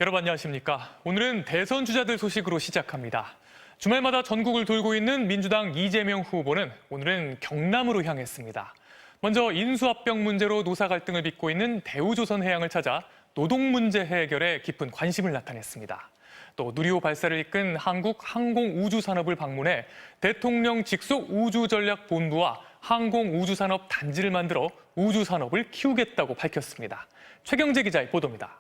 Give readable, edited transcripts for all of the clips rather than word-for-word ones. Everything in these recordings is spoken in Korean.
여러분 안녕하십니까? 오늘은 대선 주자들 소식으로 시작합니다. 주말마다 전국을 돌고 있는 민주당 이재명 후보는 오늘은 경남으로 향했습니다. 먼저 인수합병 문제로 노사 갈등을 빚고 있는 대우조선해양을 찾아 노동 문제 해결에 깊은 관심을 나타냈습니다. 또 누리호 발사를 이끈 한국항공우주산업을 방문해 대통령 직속 우주전략본부와 항공우주산업 단지를 만들어 우주산업을 키우겠다고 밝혔습니다. 최경재 기자의 보도입니다.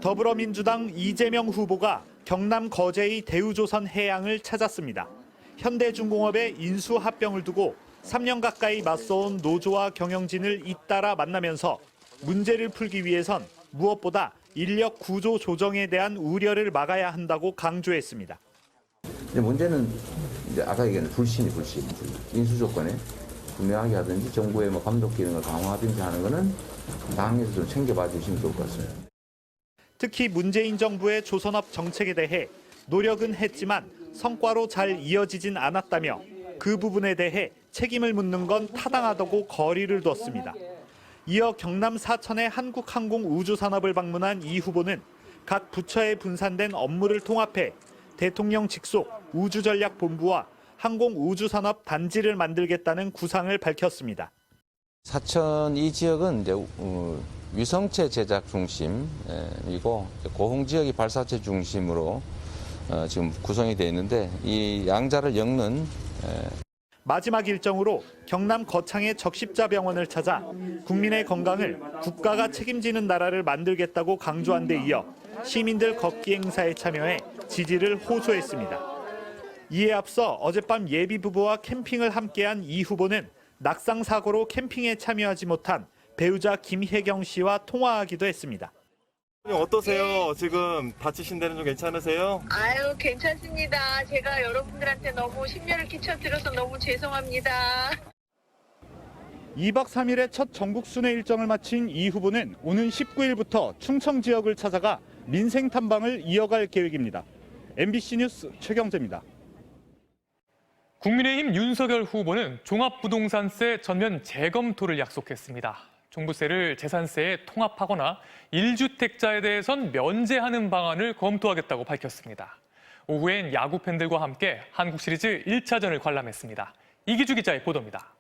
더불어민주당 이재명 후보가 경남 거제의 대우조선해양을 찾았습니다. 현대중공업의 인수합병을 두고 3년 가까이 맞서온 노조와 경영진을 잇따라 만나면서 문제를 풀기 위해선 무엇보다 인력 구조 조정에 대한 우려를 막아야 한다고 강조했습니다. 문제는 이제 아까 얘기한 불신. 인수 조건에 분명하게 하든지 정부의 감독 기능을 강화하든지 하는 거는 당에서 좀 챙겨봐 주시면 좋을 것 같습니다. 특히 문재인 정부의 조선업 정책에 대해 노력은 했지만 성과로 잘 이어지진 않았다며 그 부분에 대해 책임을 묻는 건 타당하다고 거리를 뒀습니다. 이어 경남 사천의 한국항공우주산업을 방문한 이 후보는 각 부처에 분산된 업무를 통합해 대통령 직속 우주전략본부와 항공우주산업 단지를 만들겠다는 구상을 밝혔습니다. 사천 이 지역은 이제 위성체 제작 중심이고 고흥 지역이 발사체 중심으로 지금 구성이 되어 있는데 이 양자를 엮는 마지막 일정으로 경남 거창의 적십자병원을 찾아 국민의 건강을 국가가 책임지는 나라를 만들겠다고 강조한 데 이어 시민들 걷기 행사에 참여해 지지를 호소했습니다. 이에 앞서 어젯밤 예비부부와 캠핑을 함께한 이 후보는 낙상 사고로 캠핑에 참여하지 못한 배우자 김혜경 씨와 통화하기도 했습니다. 어떠세요? 지금 다치신 데는 좀 괜찮으세요? 아유, 괜찮습니다. 제가 여러분들한테 너무 심려를 끼쳐드려서 너무 죄송합니다. 2박 3일의 첫 전국 순회 일정을 마친 이 후보는 오는 19일부터 충청 지역을 찾아가 민생 탐방을 이어갈 계획입니다. MBC 뉴스 최경재입니다. 국민의힘 윤석열 후보는 종합부동산세 전면 재검토를 약속했습니다. 종부세를 재산세에 통합하거나 1주택자에 대해선 면제하는 방안을 검토하겠다고 밝혔습니다. 오후엔 야구 팬들과 함께 한국 시리즈 1차전을 관람했습니다. 이기주 기자의 보도입니다.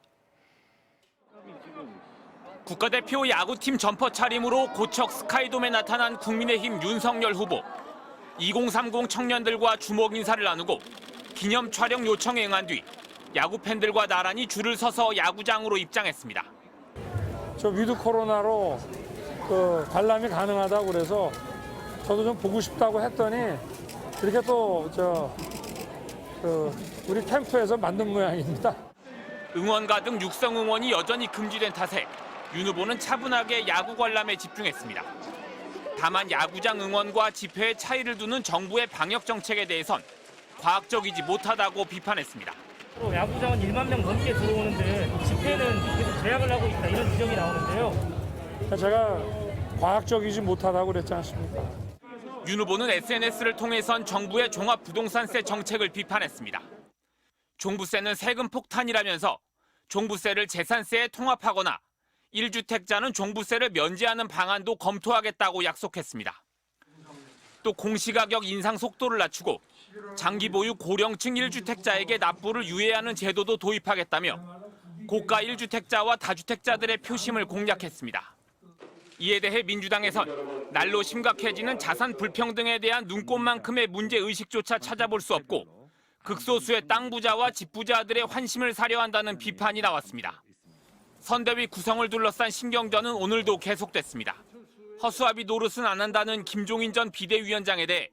국가대표 야구팀 점퍼 차림으로 고척 스카이돔에 나타난 국민의힘 윤석열 후보. 2030 청년들과 주목 인사를 나누고 기념 촬영 요청에 응한 뒤 야구 팬들과 나란히 줄을 서서 야구장으로 입장했습니다. 저 위드 코로나로 관람이 가능하다고 그래서 저도 좀 보고 싶다고 했더니 이렇게 또 우리 캠프에서 만든 모양입니다. 응원가 등 육성 응원이 여전히 금지된 탓에 윤 후보는 차분하게 야구 관람에 집중했습니다. 다만 야구장 응원과 집회의 차이를 두는 정부의 방역 정책에 대해선 과학적이지 못하다고 비판했습니다. 야구장은 1만 명 넘게 들어오는데 집회는 계속 제약을 하고 있다 이런 지적이 나오는데요. 제가 과학적이지 못하다고 그랬지 않습니까? 윤 후보는 SNS를 통해선 정부의 종합부동산세 정책을 비판했습니다. 종부세는 세금 폭탄이라면서 종부세를 재산세에 통합하거나 1주택자는 종부세를 면제하는 방안도 검토하겠다고 약속했습니다. 또 공시가격 인상 속도를 낮추고 장기 보유 고령층 1주택자에게 납부를 유예하는 제도도 도입하겠다며 고가 1주택자와 다주택자들의 표심을 공략했습니다. 이에 대해 민주당에선 날로 심각해지는 자산 불평등에 대한 눈꼽만큼의 문제의식조차 찾아볼 수 없고 극소수의 땅 부자와 집 부자들의 환심을 사려 한다는 비판이 나왔습니다. 선대위 구성을 둘러싼 신경전은 오늘도 계속됐습니다. 허수아비 노릇은 안 한다는 김종인 전 비대위원장에 대해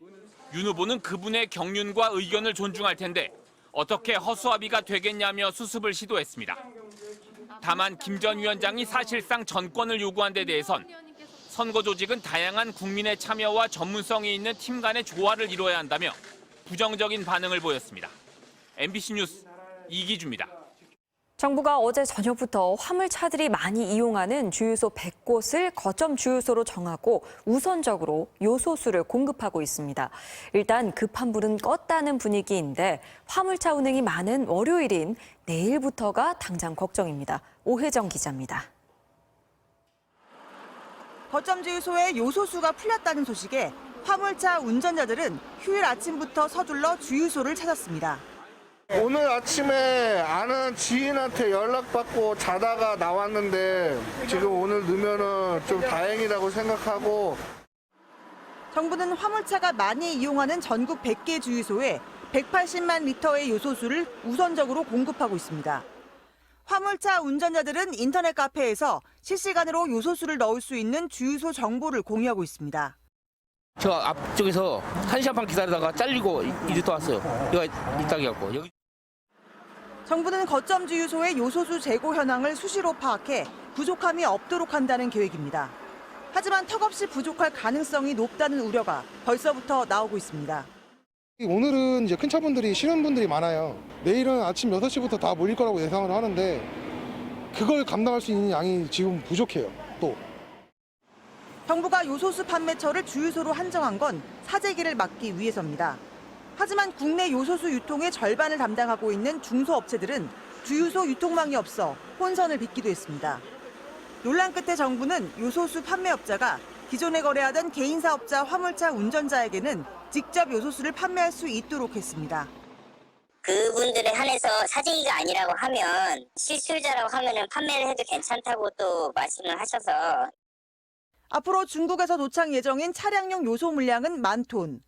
윤 후보는 그분의 경륜과 의견을 존중할 텐데 어떻게 허수아비가 되겠냐며 수습을 시도했습니다. 다만 김 전 위원장이 사실상 전권을 요구한 데 대해선 선거 조직은 다양한 국민의 참여와 전문성이 있는 팀 간의 조화를 이뤄야 한다며 부정적인 반응을 보였습니다. MBC 뉴스 이기주입니다. 정부가 어제 저녁부터 화물차들이 많이 이용하는 주유소 100곳을 거점 주유소로 정하고 우선적으로 요소수를 공급하고 있습니다. 일단 급한 불은 껐다는 분위기인데 화물차 운행이 많은 월요일인 내일부터가 당장 걱정입니다. 오혜정 기자입니다. 거점 주유소에 요소수가 풀렸다는 소식에 화물차 운전자들은 휴일 아침부터 서둘러 주유소를 찾았습니다. 오늘 아침에 아는 지인한테 연락받고 자다가 나왔는데 지금 오늘 넣으면은 좀 다행이라고 생각하고. 정부는 화물차가 많이 이용하는 전국 100개 주유소에 180만 리터의 요소수를 우선적으로 공급하고 있습니다. 화물차 운전자들은 인터넷 카페에서 실시간으로 요소수를 넣을 수 있는 주유소 정보를 공유하고 있습니다. 저 앞쪽에서 1시간 반 기다리다가 잘리고 이제 또 왔어요. 여기가 일당이었고. 정부는 거점 주유소의 요소수 재고 현황을 수시로 파악해 부족함이 없도록 한다는 계획입니다. 하지만 턱없이 부족할 가능성이 높다는 우려가 벌써부터 나오고 있습니다. 오늘은 이제 큰 차분들이 쉬는 분들이 많아요. 내일은 아침 6시부터 다 몰릴 거라고 예상을 하는데 그걸 감당할 수 있는 양이 지금 부족해요. 또. 정부가 요소수 판매처를 주유소로 한정한 건 사재기를 막기 위해서입니다. 하지만 국내 요소수 유통의 절반을 담당하고 있는 중소업체들은 주유소 유통망이 없어 혼선을 빚기도 했습니다. 논란 끝에 정부는 요소수 판매업자가 기존에 거래하던 개인사업자 화물차 운전자에게는 직접 요소수를 판매할 수 있도록 했습니다. 그분들에 한해서 사재기가 아니라고 하면 실수요자라고 하면은 판매를 해도 괜찮다고 또 말씀을 하셔서 앞으로 중국에서 도착 예정인 차량용 요소 물량은 10,000톤.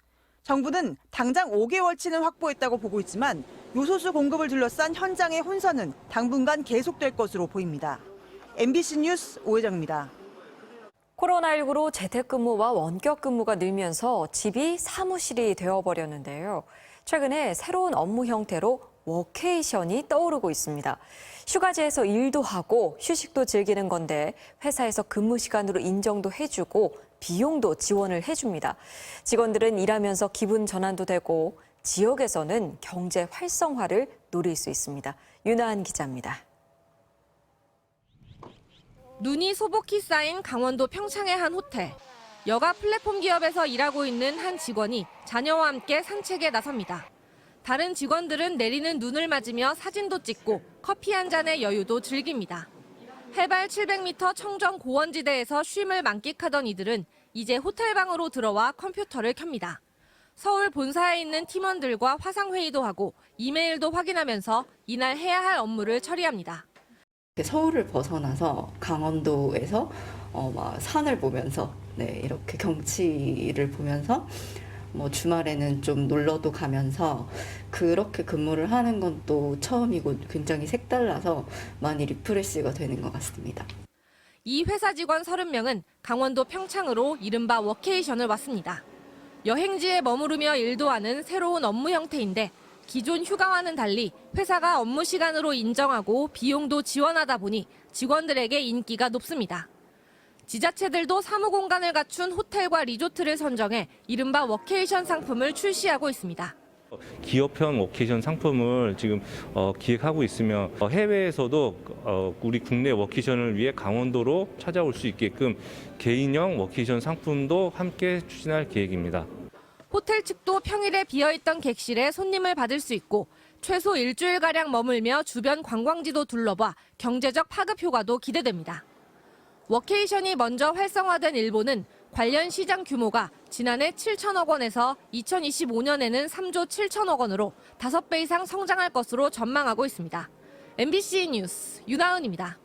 정부는 당장 5개월치는 확보했다고 보고 있지만 요소수 공급을 둘러싼 현장의 혼선은 당분간 계속될 것으로 보입니다. MBC 뉴스 오혜정입니다. 코로나19로 재택근무와 원격근무가 늘면서 집이 사무실이 되어버렸는데요. 최근에 새로운 업무 형태로 워케이션이 떠오르고 있습니다. 휴가지에서 일도 하고 휴식도 즐기는 건데 회사에서 근무 시간으로 인정도 해주고 비용도 지원을 해줍니다. 직원들은 일하면서 기분 전환도 되고 지역에서는 경제 활성화를 노릴 수 있습니다. 윤아한 기자입니다. 눈이 소복히 쌓인 강원도 평창의 한 호텔. 여가 플랫폼 기업에서 일하고 있는 한 직원이 자녀와 함께 산책에 나섭니다. 다른 직원들은 내리는 눈을 맞으며 사진도 찍고 커피 한 잔의 여유도 즐깁니다. 해발 700m 청정 고원지대에서 쉼을 만끽하던 이들은 이제 호텔방으로 들어와 컴퓨터를 켭니다. 서울 본사에 있는 팀원들과 화상회의도 하고 이메일도 확인하면서 이날 해야 할 업무를 처리합니다. 서울을 벗어나서 강원도에서 산을 보면서 이렇게 경치를 보면서 주말에는 좀 놀러도 가면서 그렇게 근무를 하는 건 또 처음이고 굉장히 색달라서 많이 리프레시가 되는 것 같습니다. 이 회사 직원 30명은 강원도 평창으로 이른바 워케이션을 왔습니다. 여행지에 머무르며 일도 하는 새로운 업무 형태인데 기존 휴가와는 달리 회사가 업무 시간으로 인정하고 비용도 지원하다 보니 직원들에게 인기가 높습니다. 지자체들도 사무공간을 갖춘 호텔과 리조트를 선정해 이른바 워케이션 상품을 출시하고 있습니다. 기업형 워케이션 상품을 지금 기획하고 있으며 해외에서도 우리 국내 워케이션을 위해 강원도로 찾아올 수 있게끔 개인형 워케이션 상품도 함께 추진할 계획입니다. 호텔 측도 평일에 비어있던 객실에 손님을 받을 수 있고 최소 일주일가량 머물며 주변 관광지도 둘러봐 경제적 파급 효과도 기대됩니다. 워케이션이 먼저 활성화된 일본은 관련 시장 규모가 지난해 7천억 원에서 2025년에는 3조 7천억 원으로 5배 이상 성장할 것으로 전망하고 있습니다. MBC 뉴스 윤하은입니다.